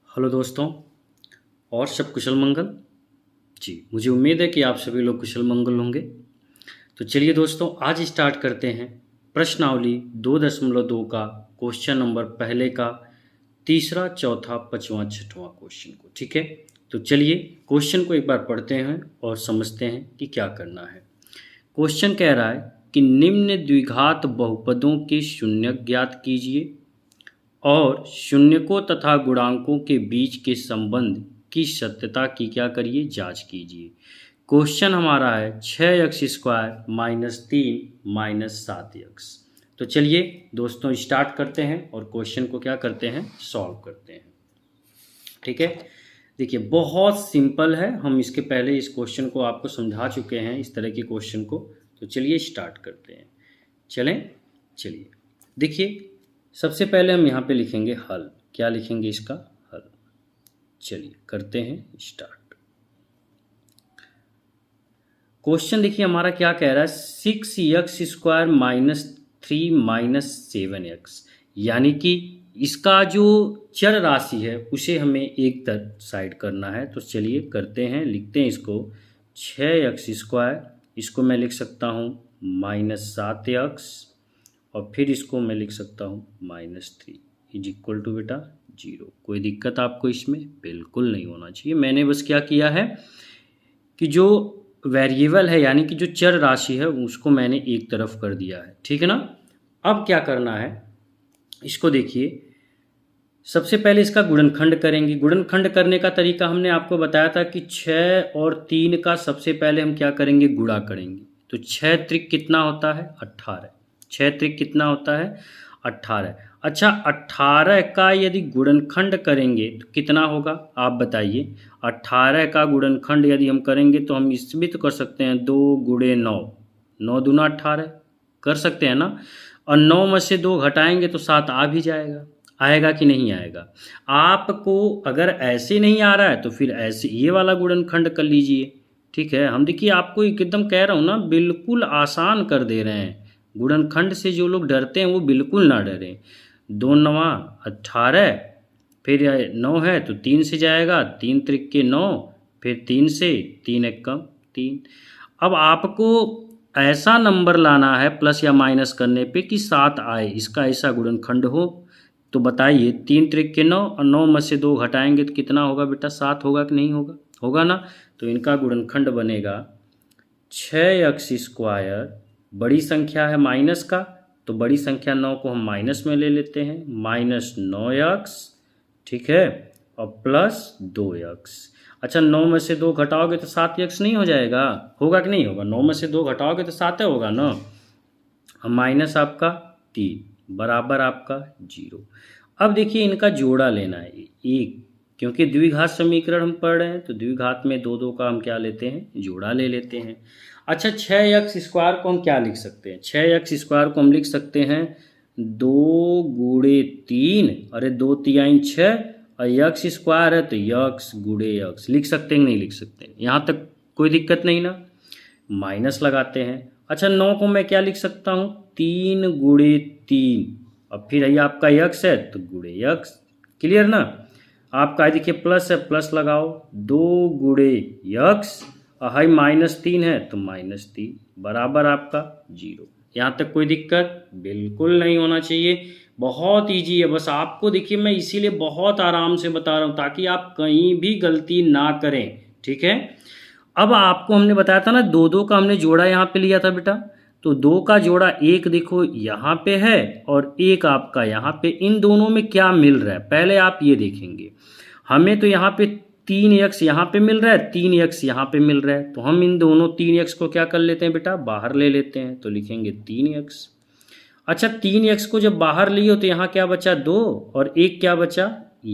Hello दोस्तों। और सब कुशल मंगल। जी, मुझे उम्मीद है कि आप सभी लोग कुशल मंगल होंगे। तो चलिए दोस्तों, आज स्टार्ट करते हैं प्रश्नावली 2.2 का क्वेश्चन नंबर पहले का तीसरा, चौथा, पाँचवां, छठवां क्वेश्चन को। ठीक है, तो चलिए क्वेश्चन को एक बार पढ़ते हैं और समझते हैं कि क्या करना है। क्वेश्चन कह रहा है कि निम्न द्विघात बहुपदों के शून्यक ज्ञात कीजिए और शून्यकों तथा गुणांकों के बीच के संबंध की सत्यता की क्या करिए, जांच कीजिए। क्वेश्चन हमारा है 6x² -3 -7x। तो चलिए दोस्तों स्टार्ट करते हैं और क्वेश्चन को क्या करते हैं, सॉल्व करते हैं। ठीक है, देखिए बहुत सिंपल है। हम इसके पहले इस क्वेश्चन को आपको समझा चुके हैं, इस तरह के क्वेश्चन को। तो चलिए स्टार्ट करते हैं। चलिए देखिए, सबसे पहले हम यहाँ पे लिखेंगे हल। क्या लिखेंगे इसका, हल। चलिए करते हैं स्टार्ट। क्वेश्चन देखिए हमारा क्या कह रहा है, 6x² -3 -7x, यानी कि इसका जो चर राशि है उसे हमें एक तरफ साइड करना है। तो चलिए करते हैं, लिखते हैं इसको 6x², इसको मैं लिख सकता हूँ -7x, और फिर इसको मैं लिख सकता हूँ -3 इज इक्वल टू बेटा 0। कोई दिक्कत आपको इसमें बिल्कुल नहीं होना चाहिए। मैंने बस क्या किया है कि जो वेरिएबल है यानी कि जो चर राशि है उसको मैंने एक तरफ कर दिया है। ठीक है ना। अब क्या करना है, इसको देखिए, सबसे पहले इसका गुणनखंड करेंगे। गुणनखंड करने का तरीका हमने आपको बताया था कि 6 और 3 का सबसे पहले हम क्या करेंगे, गुणा करेंगे। तो 6 त्रिक कितना होता है, 18। 6 त्रिक कितना होता है, 18। अच्छा, 18 का यदि गुणनखंड करेंगे तो कितना होगा, आप बताइए। 18 का गुणनखंड यदि हम करेंगे तो हम इसमें भी तो कर सकते हैं, 2 × 9, 9 दूना 18 कर सकते हैं ना। और 9 में से 2 घटाएंगे तो 7 आ भी जाएगा। आएगा कि नहीं आएगा। आपको अगर ऐसे नहीं आ रहा है तो फिर ऐसे ये वाला गुणनखंड कर लीजिए। ठीक है, हम देखिए आपको एकदम कह रहा हूँ ना, बिल्कुल आसान कर दे रहे हैं। गुणनखंड से जो लोग डरते हैं वो बिल्कुल ना डरें। 2 9 18, फिर 9 है तो 3 से जाएगा, 3 त्रिक के 9, फिर 3 से 3 एक कम 3। अब आपको ऐसा नंबर लाना है प्लस या माइनस करने पे कि 7 आए, इसका ऐसा गुणनखंड हो। तो बताइए, 3 त्रिक के 9 और 9 में से 2 घटाएंगे तो कितना होगा बेटा, 7 होगा कि नहीं होगा, होगा ना। तो इनका गुणनखंड बनेगा 6x², बड़ी संख्या है माइनस का, तो बड़ी संख्या 9 को हम माइनस में ले लेते हैं, -9x। ठीक है, और +2x। अच्छा, 9 में से 2 घटाओगे तो 7x नहीं हो जाएगा, होगा कि नहीं होगा। 9 में से 2 घटाओगे तो 7 होगा ना। माइनस आपका 3 बराबर आपका 0। अब देखिए इनका जोड़ा लेना है, एक, क्योंकि द्विघात समीकरण हम पढ़ रहे हैं तो द्विघात में 2 2 का हम क्या लेते हैं, जोड़ा ले लेते हैं। अच्छा, 6x² को हम क्या लिख सकते हैं, 6x² को हम लिख सकते हैं 2 × 3, अरे 2 3 6, और x² है तो x × x लिख सकते हैं, नहीं लिख सकते, यहाँ तक कोई दिक्कत नहीं ना। माइनस लगाते हैं। अच्छा, 9 को मैं क्या लिख सकता हूँ, 3 × 3, और फिर ये आपका x है तो × x। क्लियर ना। आपका देखिए प्लस है, प्लस लगाओ, 2 × x, और हाई -3 है तो -3 बराबर आपका 0। यहाँ तक कोई दिक्कत बिल्कुल नहीं होना चाहिए। बहुत ईजी है, बस आपको देखिए मैं इसीलिए बहुत आराम से बता रहा हूँ ताकि आप कहीं भी गलती ना करें। ठीक है, अब आपको हमने बताया था ना, 2 2 का हमने जोड़ा यहाँ पे लिया था बेटा। तो 2 का जोड़ा एक देखो यहाँ पे है और एक आपका यहाँ पे, इन दोनों में क्या मिल रहा है पहले आप ये देखेंगे। हमें तो यहाँ पे 3x यहाँ पे मिल रहा है, 3x यहाँ पे मिल रहा है, तो हम इन दोनों 3x को क्या कर लेते हैं बेटा, बाहर ले लेते हैं। तो लिखेंगे 3x। अच्छा, 3x को जब बाहर लियो तो यहाँ क्या बचा, 2, और एक क्या बचा,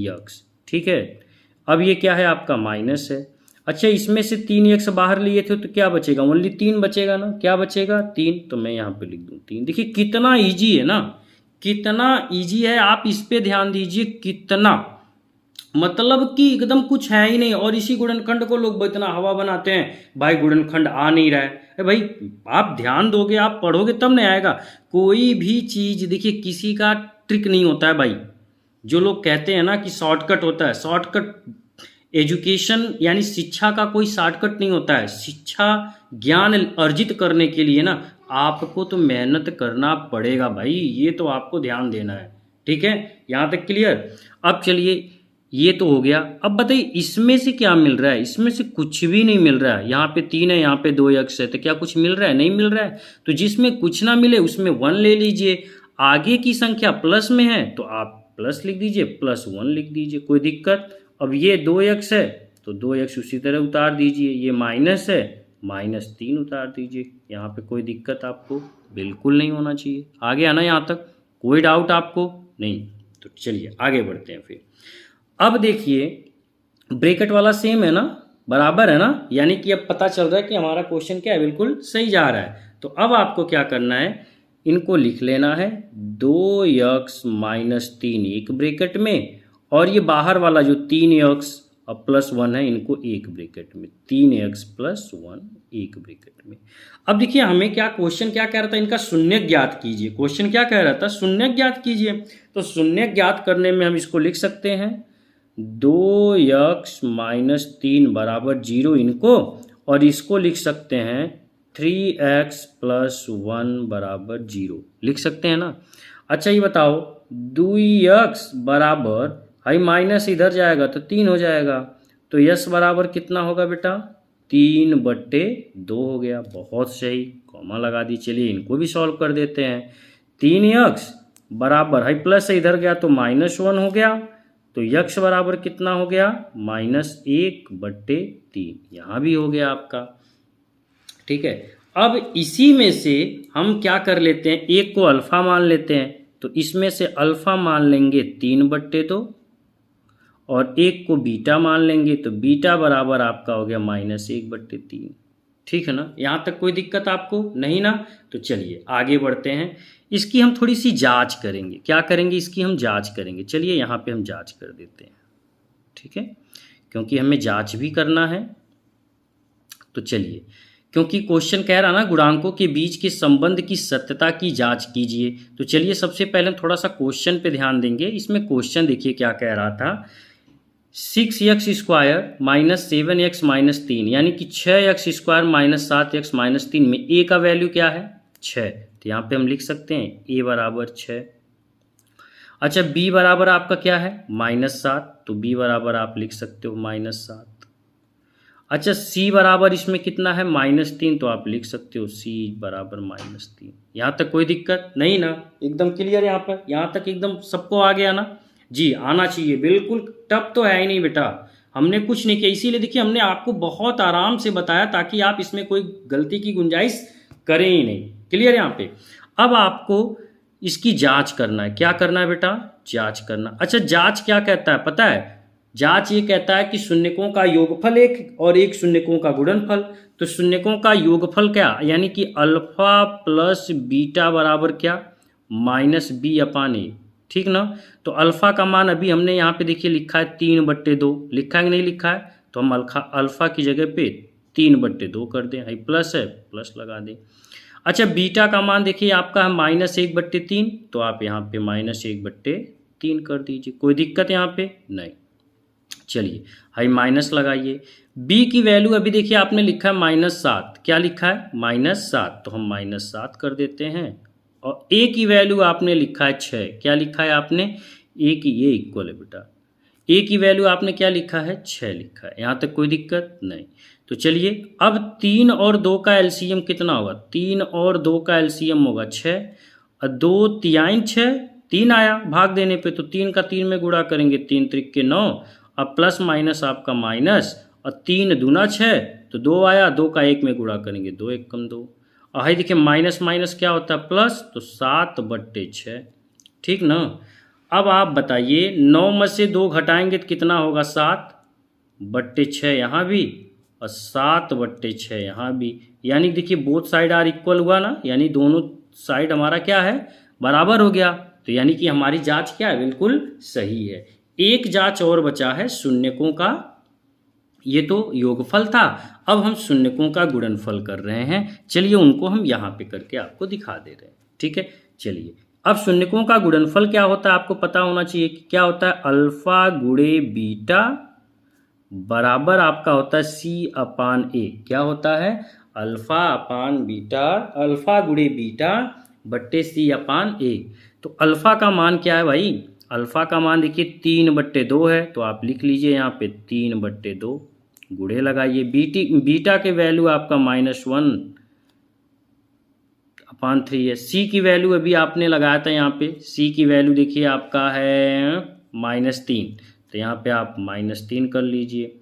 x। ठीक है, अब ये क्या है आपका माइनस है। अच्छा, इसमें से 3x बाहर लिए थे तो क्या बचेगा, ओनली 3 बचेगा ना। क्या बचेगा, 3, तो मैं यहाँ पे लिख दूँ 3। देखिए कितना इजी है ना, कितना इजी है, आप इस पे ध्यान दीजिए, कितना मतलब कि एकदम कुछ है ही नहीं। और इसी गुणनखंड को लोग इतना हवा बनाते हैं, भाई गुणनखंड आ नहीं रहा है। अरे भाई आप ध्यान दोगे, आप पढ़ोगे तब नहीं आएगा। कोई भी चीज़ देखिए किसी का ट्रिक नहीं होता है भाई, जो लोग कहते हैं ना कि शॉर्टकट होता है, शॉर्टकट एजुकेशन यानी शिक्षा का कोई शॉर्टकट नहीं होता है। शिक्षा ज्ञान अर्जित करने के लिए ना आपको तो मेहनत करना पड़ेगा भाई, ये तो आपको ध्यान देना है। ठीक है, यहाँ तक क्लियर। अब चलिए, ये तो हो गया। अब बताइए इसमें से क्या मिल रहा है? इसमें से कुछ भी नहीं मिल रहा है। यहाँ पे 3 है, यहाँ पे 2 x है, तो क्या कुछ मिल रहा है? नहीं मिल रहा है। तो जिसमें कुछ ना मिले उसमें 1 ले लीजिए। आगे की संख्या प्लस में है तो आप प्लस लिख दीजिए, +1 लिख दीजिए, कोई दिक्कत। अब ये 2x है तो 2x उसी तरह उतार दीजिए। ये माइनस है, -3 उतार दीजिए। यहाँ पे कोई दिक्कत आपको बिल्कुल नहीं होना चाहिए। आगे आना, यहाँ तक कोई डाउट आपको नहीं? तो चलिए आगे बढ़ते हैं फिर। अब देखिए ब्रैकेट वाला सेम है ना, बराबर है ना, यानी कि अब पता चल रहा है कि हमारा क्वेश्चन क्या है, बिल्कुल सही जा रहा है। तो अब आपको क्या करना है, इनको लिख लेना है 2x - 3 एक ब्रैकेट में, और ये बाहर वाला जो 3x और +1 है इनको एक ब्रैकेट में, 3x + 1 एक ब्रैकेट में। अब देखिए हमें क्या क्वेश्चन क्या कह रहा था, इनका शून्य ज्ञात कीजिए। क्वेश्चन क्या कह रहा था, शून्य ज्ञात कीजिए। तो शून्य ज्ञात करने में हम इसको लिख सकते हैं 2x - 3 = 0 इनको, और इसको लिख सकते हैं 3x + 1 = 0 लिख सकते हैं ना। अच्छा ये बताओ 2x बराबर, हाई माइनस इधर जाएगा तो 3 हो जाएगा, तो यस बराबर कितना होगा बेटा, 3/2 हो गया। बहुत सही, कॉमा लगा दी। चलिए इनको भी सॉल्व कर देते हैं। 3x बराबर, हाई प्लस से इधर गया तो -1 हो गया, तो यक्स बराबर कितना हो गया, -1/3। यहाँ भी हो गया आपका। ठीक है, अब इसी में से हम क्या कर लेते हैं, एक को अल्फा मान लेते हैं। तो इसमें से अल्फा मान लेंगे 3/2 और एक को बीटा मान लेंगे, तो बीटा बराबर आपका हो गया -1/3। ठीक है ना, यहाँ तक कोई दिक्कत आपको नहीं ना? तो चलिए आगे बढ़ते हैं। इसकी हम थोड़ी सी जांच करेंगे। क्या करेंगे, इसकी हम जांच करेंगे। चलिए यहाँ पे हम जांच कर देते हैं। ठीक है, क्योंकि हमें जांच भी करना है। तो चलिए, क्योंकि क्वेश्चन कह रहा ना गुणांकों के बीच के संबंध की सत्यता की जांच कीजिए, तो चलिए सबसे पहले हम थोड़ा सा क्वेश्चन पे ध्यान देंगे। इसमें क्वेश्चन देखिए क्या कह रहा था, 6x² - 7x - 3 यानी कि 6x² - 7x - 3 में a का वैल्यू क्या है, 6। तो यहाँ पे हम लिख सकते हैं a बराबर 6। अच्छा b बराबर आपका क्या है, -7, तो b बराबर आप लिख सकते हो -7। अच्छा c बराबर इसमें कितना है, -3, तो आप लिख सकते हो c बराबर -3। यहाँ तक कोई दिक्कत नहीं ना, एकदम क्लियर। यहाँ पर यहाँ तक एकदम सबको आ गया ना जी, आना चाहिए बिल्कुल। टफ तो है ही नहीं बेटा, हमने कुछ नहीं किया, इसीलिए देखिए हमने आपको बहुत आराम से बताया ताकि आप इसमें कोई गलती की गुंजाइश करें ही नहीं। क्लियर यहाँ पे। अब आपको इसकी जांच करना है। क्या करना है बेटा, जांच करना। अच्छा जांच क्या कहता है पता है, जांच ये कहता है कि शून्यकों का योगफल एक और एक शून्यकों का गुणनफल। तो शून्यकों का योगफल क्या, यानी कि अल्फा प्लस बीटा बराबर क्या, -b/a। ठीक ना, तो अल्फा का मान अभी हमने यहाँ पे देखिए लिखा है 3/2, लिखा है कि नहीं लिखा है, तो हम अल्फा की जगह पे 3/2 कर दें, हाई प्लस है प्लस लगा दें। अच्छा बीटा का मान देखिए आपका है -1/3, तो आप यहाँ पे -1/3 कर दीजिए, कोई दिक्कत यहाँ पे नहीं। चलिए हाई माइनस लगाइए। b की वैल्यू अभी देखिए आपने लिखा है -7, क्या लिखा है -7, तो हम -7 कर देते हैं। और a की वैल्यू आपने लिखा है 6, क्या लिखा है आपने, a की, ये इक्वल है बेटा, a की वैल्यू आपने क्या लिखा है, 6 लिखा है। यहाँ तक कोई दिक्कत नहीं। तो चलिए अब 3 और 2 का एलसीएम कितना होगा, 3 और 2 का एलसीएम होगा 6, और 2 तिहाई 6, 3 आया भाग देने पे, तो 3 का 3 में गुणा करेंगे, 3 त्रिक के 9, अब प्लस माइनस आपका माइनस, और 3 दूना 6, तो 2 आया, 2 का 1 में गुणा करेंगे, 2 1 कम 2, और हाई देखिए माइनस माइनस क्या होता है प्लस, तो 7/6। ठीक ना। अब आप बताइए 9 में से 2 घटाएंगे तो कितना होगा, 7/6 यहाँ भी और 7/6 यहाँ भी, यानी देखिए बोथ साइड आर इक्वल हुआ ना, यानी दोनों साइड हमारा क्या है, बराबर हो गया। तो यानी कि हमारी जांच क्या है, बिल्कुल सही है। एक जांच और बचा है शून्यकों का, ये तो योगफल था, अब हम शून्यकों का गुणनफल कर रहे हैं। चलिए उनको हम यहाँ पे करके आपको दिखा दे रहे हैं। ठीक है, चलिए अब शून्यकों का गुणनफल क्या होता है आपको पता होना चाहिए कि क्या होता है, अल्फा गुणे बीटा बराबर आपका होता है सी अपान ए। क्या होता है, अल्फा अपान बीटा, अल्फा गुणे बीटा बट्टे सी अपान ए। तो अल्फा का मान क्या है भाई, अल्फा का मान देखिए 3/2 है, तो आप लिख लीजिए यहाँ पे 3/2 गुणे लगाइए। बीटा के वैल्यू आपका -1/3 है। सी की वैल्यू अभी आपने लगाया था यहाँ पे, सी की वैल्यू देखिए आपका है -3, तो यहाँ पे आप -3 कर लीजिए।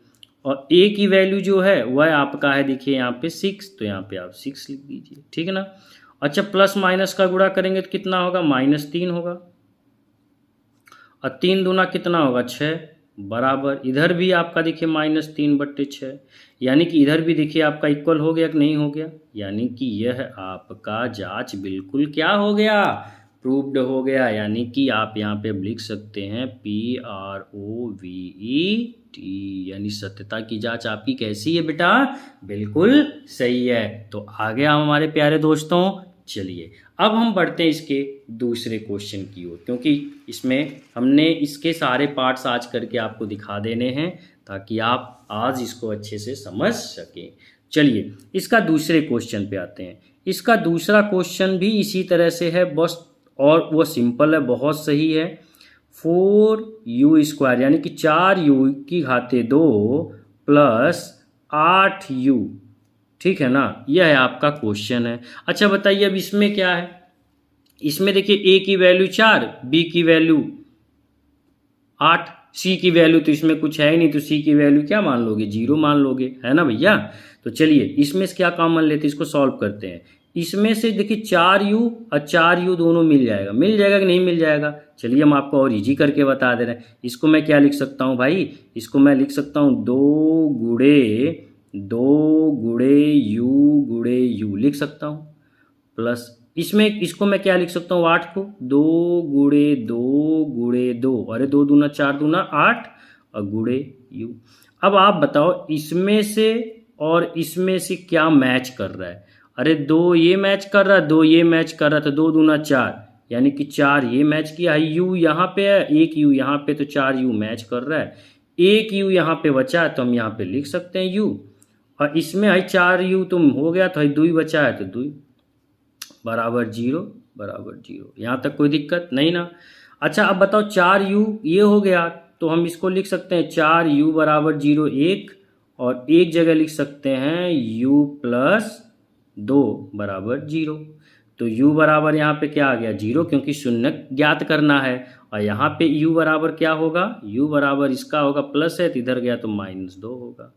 और ए की वैल्यू जो है वह आपका है देखिए यहाँ पे 6, तो यहाँ पे आप 6 लिख दीजिए, ठीक है ना। अच्छा, प्लस माइनस का गुणा करेंगे तो कितना होगा, -3 होगा, और 3 दूना कितना होगा 6, बराबर इधर भी आपका देखिए -3/6, यानी कि इधर भी देखिए आपका इक्वल हो गया कि नहीं हो गया, यानी कि यह आपका जांच बिल्कुल क्या हो गया, प्रूव्ड हो गया। यानी कि आप यहाँ पे लिख सकते हैं PROVET, यानी सत्यता की जांच आपकी कैसी है बेटा, बिल्कुल सही है। तो आ गया हमारे प्यारे दोस्तों। चलिए अब हम बढ़ते हैं इसके दूसरे क्वेश्चन की ओर, क्योंकि इसमें हमने इसके सारे पार्ट्स आज करके आपको दिखा देने हैं ताकि आप आज इसको अच्छे से समझ सकें। चलिए इसका दूसरे क्वेश्चन पे आते हैं। इसका दूसरा क्वेश्चन भी इसी तरह से है बस, और वो सिंपल है, बहुत सही है। 4u² यानी कि 4u² प्लस 8u, ठीक है ना, यह है आपका क्वेश्चन है। अच्छा बताइए अब इसमें क्या है, इसमें देखिए a की वैल्यू 4, b की वैल्यू 8, c की वैल्यू तो इसमें कुछ है ही नहीं, तो c की वैल्यू क्या मान लोगे, 0 मान लोगे, है ना भैया। तो चलिए इसमें से क्या कॉमन लेते हैं, इसको सॉल्व करते हैं। इसमें से देखिए 4u और 4u दोनों मिल जाएगा, मिल जाएगा कि नहीं मिल जाएगा। चलिए हम आपको और इजी करके बता दे रहे हैं। इसको मैं क्या लिख सकता हूँ भाई, इसको मैं लिख सकता हूँ 2 गुणे u लिख सकता हूँ, प्लस इसमें इसको मैं क्या लिख सकता हूँ 8 को 2 अरे 2 दूना 4 दूना 8 और गुणे u। अब आप बताओ इसमें से और इसमें से क्या मैच कर रहा है, अरे 2 ये मैच कर रहा है, 2 ये मैच कर रहा है, तो 2 दूना 4 यानी कि 4 ये मैच किया है, u यहाँ पे है, 1 u यहाँ पे, तो 4u मैच कर रहा है, 1 u यहाँ पे बचा है, तो हम यहाँ पे लिख सकते हैं u, और इसमें है 4u तो हो गया, तो 2 बचा है, तो 2 बराबर 0, यहाँ तक कोई दिक्कत नहीं ना। अच्छा अब बताओ 4u ये हो गया, तो हम इसको लिख सकते हैं 4u बराबर 0 1, और एक जगह लिख सकते हैं u प्लस 2 बराबर 0। तो u बराबर यहाँ पे क्या आ गया 0, क्योंकि शून्य ज्ञात करना है, और यहाँ पे u बराबर क्या होगा, u बराबर इसका होगा प्लस है, तो इधर गया तो -2 होगा।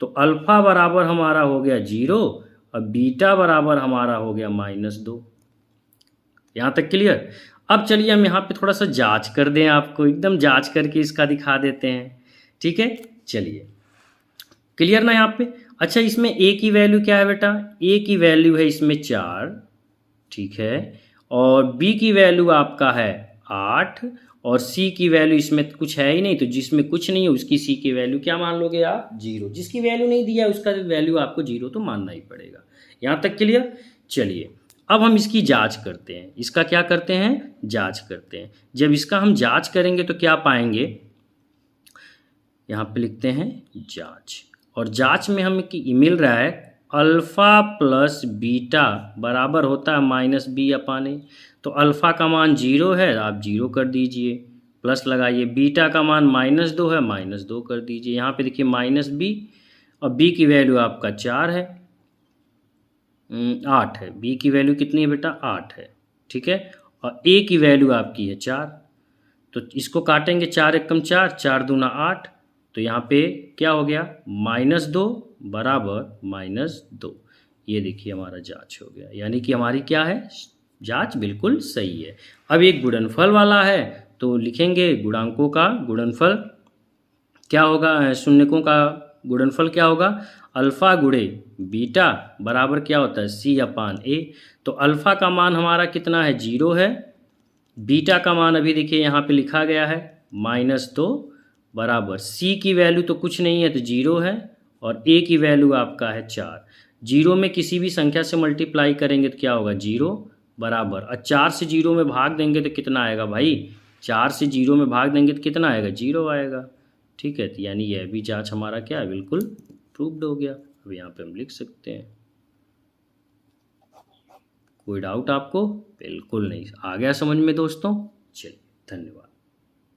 तो अल्फा बराबर हमारा हो गया 0 और बीटा बराबर हमारा हो गया -2। यहाँ तक क्लियर। अब चलिए हम यहाँ पे थोड़ा सा जांच कर दें, आपको एकदम जांच करके इसका दिखा देते हैं, ठीक है। चलिए क्लियर ना यहाँ पे। अच्छा इसमें a की वैल्यू क्या है बेटा, a की वैल्यू है इसमें 4, ठीक है, और b की वैल्यू आपका है 8, और c की वैल्यू इसमें कुछ है ही नहीं, तो जिसमें कुछ नहीं है उसकी c की वैल्यू क्या मान लोगे आप 0, जिसकी वैल्यू नहीं दिया है उसका वैल्यू आपको 0 तो मानना ही पड़ेगा। यहाँ तक क्लियर। चलिए अब हम इसकी जांच करते हैं, इसका क्या करते हैं, जांच करते हैं। जब इसका हम जांच करेंगे तो क्या पाएंगे, यहाँ पे लिखते हैं जांच, और जांच में हमें मिल रहा है अल्फ़ा प्लस बीटा बराबर होता है -b/a। तो अल्फ़ा का मान 0 है, आप 0 कर दीजिए, प्लस लगाइए, बीटा का मान -2 है, -2 कर दीजिए। यहाँ पे देखिए -b, और b की वैल्यू आपका 4 है, 8 है, b की वैल्यू कितनी है बेटा 8 है, ठीक है, और a की वैल्यू आपकी है 4। तो इसको काटेंगे, 4 एकम 4, 4 दूना 8, तो यहाँ पे क्या हो गया -2 बराबर -2। ये देखिए हमारा जांच हो गया, यानी कि हमारी क्या है, जांच बिल्कुल सही है। अब एक गुणनफल वाला है, तो लिखेंगे गुणांकों का गुणनफल क्या होगा, शून्यकों का गुणनफल क्या होगा, अल्फ़ा गुणे बीटा बराबर क्या होता है c/a। तो अल्फ़ा का मान हमारा कितना है 0 है, बीटा का मान अभी देखिए यहाँ पे लिखा गया है -2 बराबर c की वैल्यू तो कुछ नहीं है तो 0 है, और a की वैल्यू आपका है 4। 0 में किसी भी संख्या से मल्टीप्लाई करेंगे तो क्या होगा 0, बराबर, और 4 से 0 में भाग देंगे तो कितना आएगा भाई? 4 से 0 में भाग देंगे तो कितना आएगा? 0 आएगा। ठीक है, तो यानी यह भी जांच हमारा क्या है, बिल्कुल प्रूव्ड हो गया। अब यहाँ पे हम लिख सकते हैं। कोई डाउट आपको? बिल्कुल नहीं। आ गया समझ में दोस्तों? चलिए, धन्यवाद।